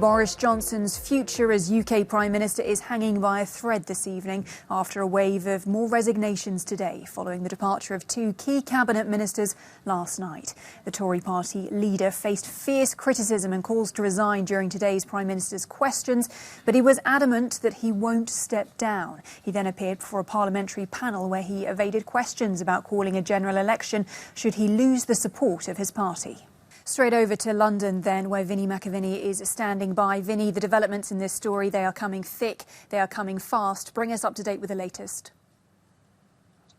Boris Johnson's future as UK Prime Minister is hanging by a thread this evening after a wave of more resignations today following the departure of two key cabinet ministers last night. The Tory party leader faced fierce criticism and calls to resign during today's Prime Minister's questions, but he was adamant that he won't step down. He then appeared before a parliamentary panel where he evaded questions about calling a general election should he lose the support of his party. Straight over to London then, where Vinnie McAviney is standing by. Vinnie, the developments in this story, they are coming thick, they are coming fast. Bring us up to date with the latest.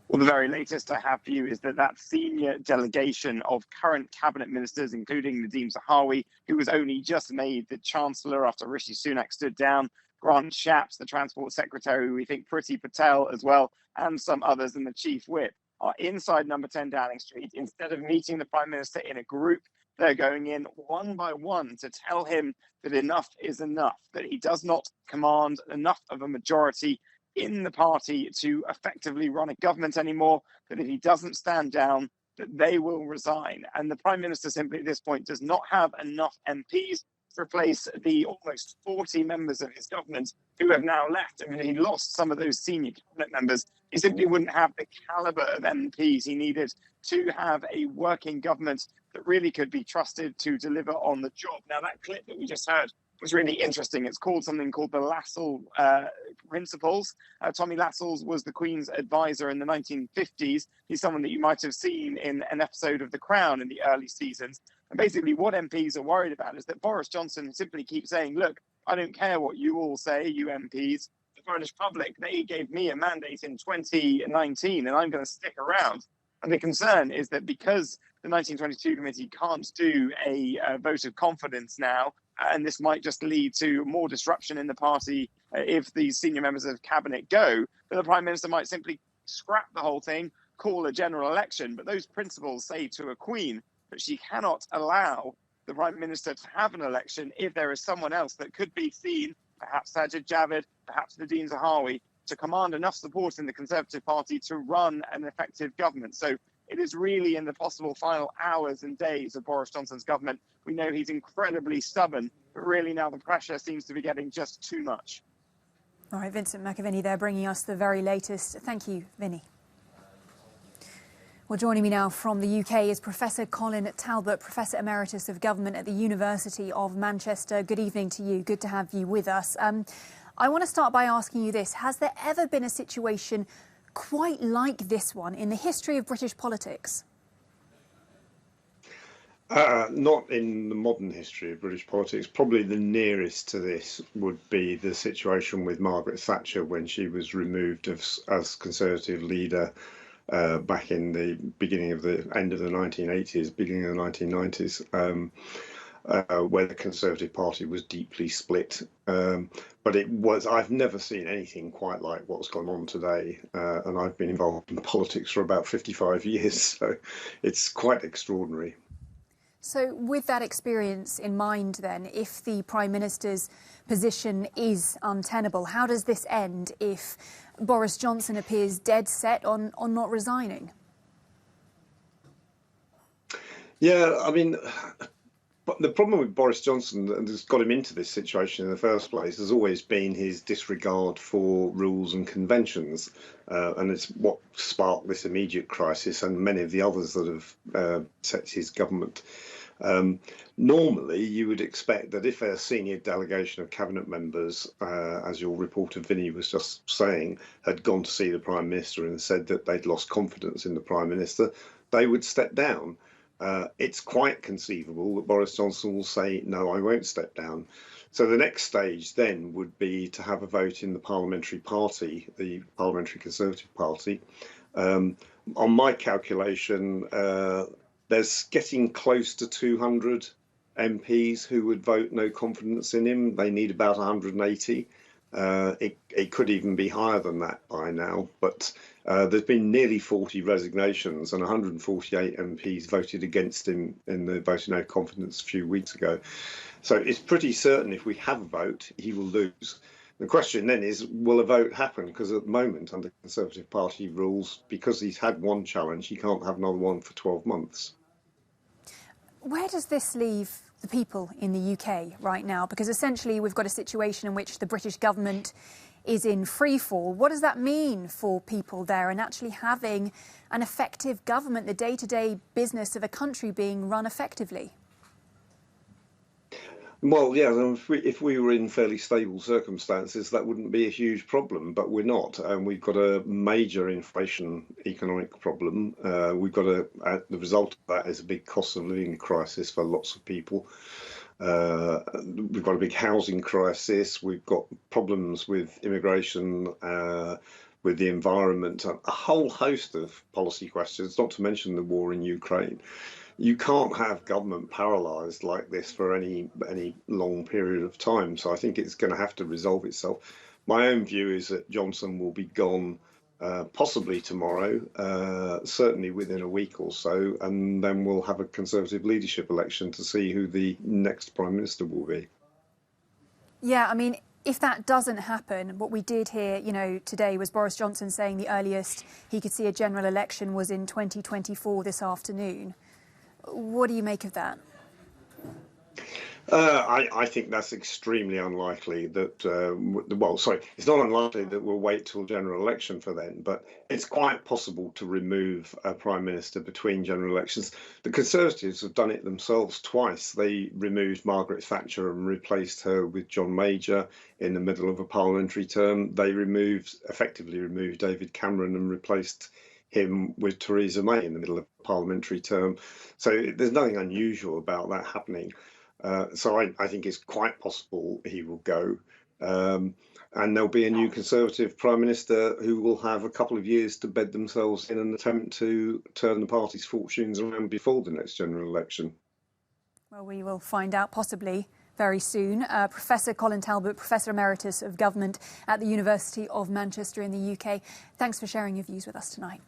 Well, the very latest I have for you is that senior delegation of current cabinet ministers, including Nadhim Zahawi, who was only just made the Chancellor after Rishi Sunak stood down, Grant Shapps, the Transport Secretary, we think Priti Patel as well, and some others, and the Chief Whip, are inside number 10 Downing Street. Instead of meeting the Prime Minister in a group, they're going in one by one to tell him that enough is enough, that he does not command enough of a majority in the party to effectively run a government anymore, that if he doesn't stand down, that they will resign. And the Prime Minister simply at this point does not have enough MPs to replace the almost 40 members of his government who have now left. I mean, he lost some of those senior cabinet members. He simply wouldn't have the calibre of MPs he needed to have a working government that really could be trusted to deliver on the job. Now, that clip that we just heard was really interesting. It's called something called the Lassell Principles. Tommy Lascelles was the Queen's advisor in the 1950s. He's someone that you might have seen in an episode of The Crown in the early seasons. And basically what MPs are worried about is that Boris Johnson simply keeps saying, look, I don't care what you all say, you MPs. The British public, they gave me a mandate in 2019 and I'm going to stick around. And the concern is that because the 1922 committee can't do a vote of confidence now, and this might just lead to more disruption in the party if these senior members of cabinet go, that the Prime Minister might simply scrap the whole thing, call a general election. But those principles say to a Queen that she cannot allow the Prime Minister to have an election if there is someone else that could be seen, perhaps Sajid Javid, perhaps Nadhim Zahawi, to command enough support in the Conservative Party to run an effective government. So it is really in the possible final hours and days of Boris Johnson's government. We know he's incredibly stubborn, but really now the pressure seems to be getting just too much. All right, Vincent McAviney there bringing us the very latest. Thank you, Vinnie. Well, joining me now from the UK is Professor Colin Talbot, Professor Emeritus of Government at the University of Manchester. Good evening to you. Good to have you with us. I want to start by asking you this. Has there ever been a situation quite like this one in the history of British politics? Not in the modern history of British politics. Probably the nearest to this would be the situation with Margaret Thatcher when she was removed as Conservative leader back in the end of the 1980s, beginning of the 1990s. Where the Conservative Party was deeply split. But I've never seen anything quite like what's gone on today. And I've been involved in politics for about 55 years, so it's quite extraordinary. So with that experience in mind then, if the Prime Minister's position is untenable, how does this end if Boris Johnson appears dead set on not resigning? Yeah, I mean, but the problem with Boris Johnson that has got him into this situation in the first place has always been his disregard for rules and conventions. And it's what sparked this immediate crisis and many of the others that have set his government. Normally, you would expect that if a senior delegation of cabinet members, as your reporter Vinnie was just saying, had gone to see the Prime Minister and said that they'd lost confidence in the Prime Minister, they would step down. It's quite conceivable that Boris Johnson will say, no, I won't step down. So the next stage then would be to have a vote in the parliamentary party, the Parliamentary Conservative Party. On my calculation, there's getting close to 200 MPs who would vote no confidence in him. They need about 180. It could even be higher than that by now, but there's been nearly 40 resignations and 148 MPs voted against him in the vote of no confidence a few weeks ago. So it's pretty certain if we have a vote, he will lose. The question then is, will a vote happen? Because at the moment, under Conservative Party rules, because he's had one challenge, he can't have another one for 12 months. Where does this leave the people in the UK right now? Because essentially we've got a situation in which the British government is in freefall. What does that mean for people there and actually having an effective government, the day-to-day business of a country being run effectively? Well, yeah, if we were in fairly stable circumstances, that wouldn't be a huge problem, but we're not. And we've got a major inflation economic problem. We've got the result of that is a big cost of living crisis for lots of people. We've got a big housing crisis. We've got problems with immigration, with the environment, a whole host of policy questions, not to mention the war in Ukraine. You can't have government paralysed like this for any long period of time. So I think it's going to have to resolve itself. My own view is that Johnson will be gone possibly tomorrow, certainly within a week or so, and then we'll have a Conservative leadership election to see who the next Prime Minister will be. Yeah, I mean, if that doesn't happen, what we did hear, today was Boris Johnson saying the earliest he could see a general election was in 2024 this afternoon. What do you make of that? I think that's extremely unlikely that, it's not unlikely that we'll wait till general election for then, but it's quite possible to remove a Prime Minister between general elections. The Conservatives have done it themselves twice. They removed Margaret Thatcher and replaced her with John Major in the middle of a parliamentary term. They effectively removed David Cameron and replaced him with Theresa May in the middle of a parliamentary term. So there's nothing unusual about that happening. So I think it's quite possible he will go. And there'll be a new Conservative Prime Minister who will have a couple of years to bed themselves in an attempt to turn the party's fortunes around before the next general election. Well, we will find out possibly very soon. Professor Colin Talbot, Professor Emeritus of Government at the University of Manchester in the UK. Thanks for sharing your views with us tonight.